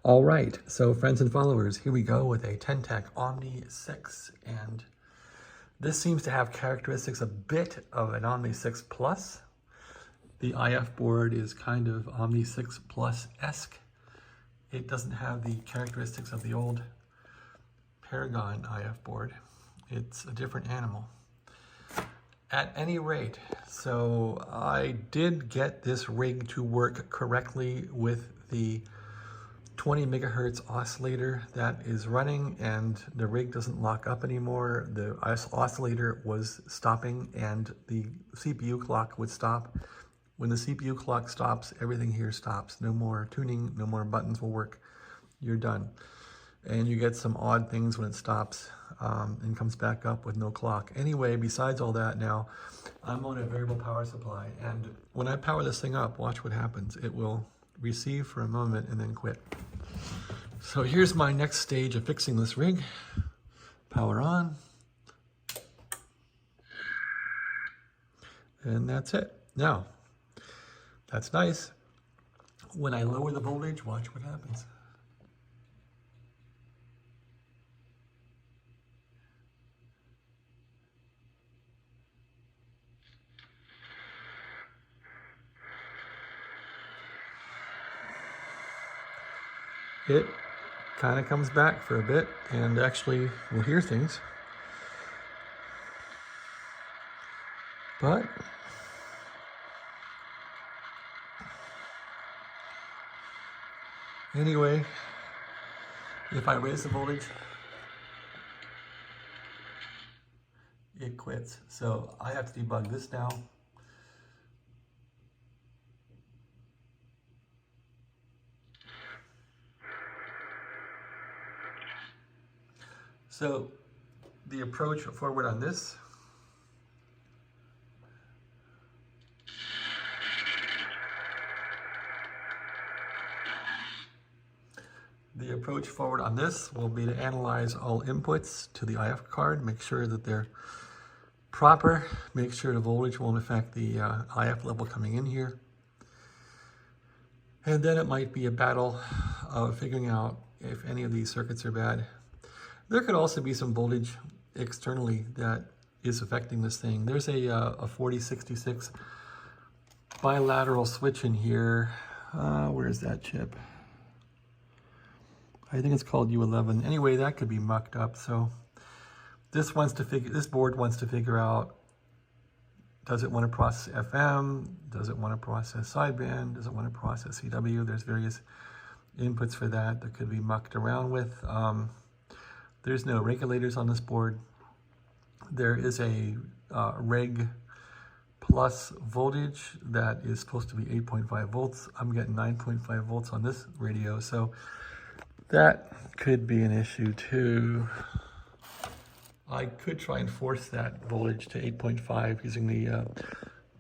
All right, so friends and followers, here we go with a Tec Omni 6, and this seems to have characteristics a bit of an Omni 6 Plus. The IF board is kind of Omni 6 Plus-esque. It doesn't have the characteristics of the old Paragon IF board. It's a different animal. At any rate, so I did get this rig to work correctly with the 20 megahertz oscillator that is running, and the rig doesn't lock up anymore. The oscillator was stopping and the CPU clock would stop. When the CPU clock stops, everything here stops. No more tuning, no more buttons will work. You're done. And you get some odd things when it stops and comes back up with no clock. Anyway, besides all that, now I'm on a variable power supply, and when I power this thing up, watch what happens. It will receive for a moment and then quit. So here's my next stage of fixing this rig. Power on. And that's it. Now, that's nice. When I lower the voltage, watch what happens. It kind of comes back for a bit, and actually we'll hear things. But anyway, if I raise the voltage, it quits. So I have to debug this now. So the approach forward on this, will be to analyze all inputs to the IF card, make sure that they're proper, make sure the voltage won't affect the IF level coming in here. And then it might be a battle of figuring out if any of these circuits are bad. There could also be some voltage externally that is affecting this thing. There's a 4066 bilateral switch in here. Where's that chip? I think it's called U11. Anyway, that could be mucked up. So this board wants to figure out, does it want to process FM? Does it want to process sideband? Does it want to process CW? There's various inputs for that could be mucked around with. There's no regulators on this board. There is a reg plus voltage that is supposed to be 8.5 volts. I'm getting 9.5 volts on this radio, so that could be an issue too. I could try and force that voltage to 8.5 using the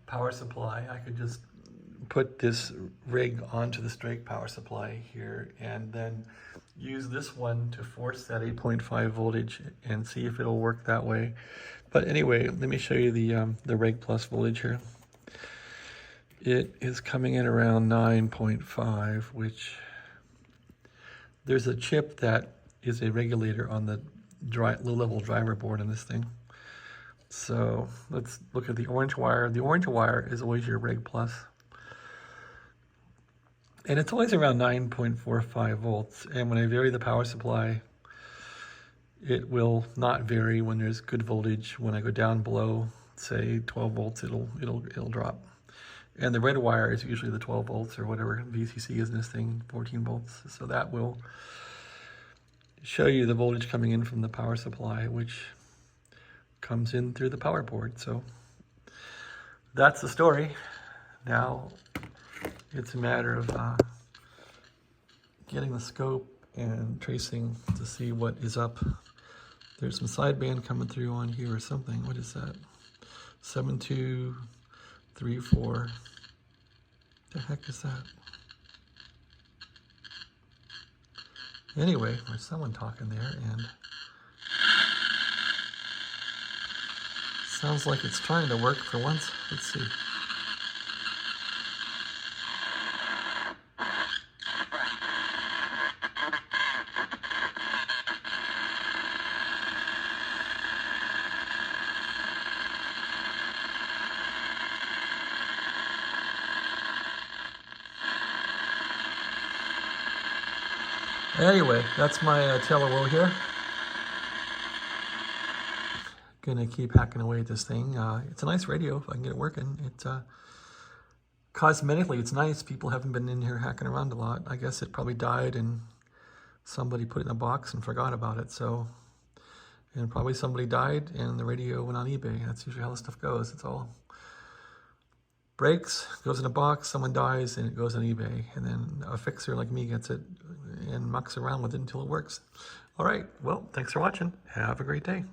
power supply. I could just put this rig onto the straight power supply here and then use this one to force that 8.5 voltage and see if it'll work that way. But anyway, let me show you the reg plus voltage here. It is coming in around 9.5, which there's a chip that is a regulator on the low-level driver board in this thing. So let's look at the orange wire. The orange wire is always your reg plus. And it's always around 9.45 volts. And when I vary the power supply, it will not vary when there's good voltage. When I go down below, say 12 volts, it'll drop. And the red wire is usually the 12 volts or whatever VCC is in this thing, 14 volts. So that will show you the voltage coming in from the power supply, which comes in through the power board. So that's the story. Now it's a matter of getting the scope and tracing to see what is up. There's some sideband coming through on here or something. What is that? 7234. The heck is that? Anyway, there's someone talking there, and sounds like it's trying to work for once. Let's see. Anyway, that's my tale of woe here. Gonna keep hacking away at this thing. It's a nice radio if I can get it working. Cosmetically, it's nice. People haven't been in here hacking around a lot. I guess it probably died and somebody put it in a box and forgot about it. So, and probably somebody died and the radio went on eBay. That's usually how this stuff goes. It's all breaks, goes in a box, someone dies, and it goes on eBay. And then a fixer like me gets it and mucks around with it until it works. All right, well, thanks for watching. Have a great day.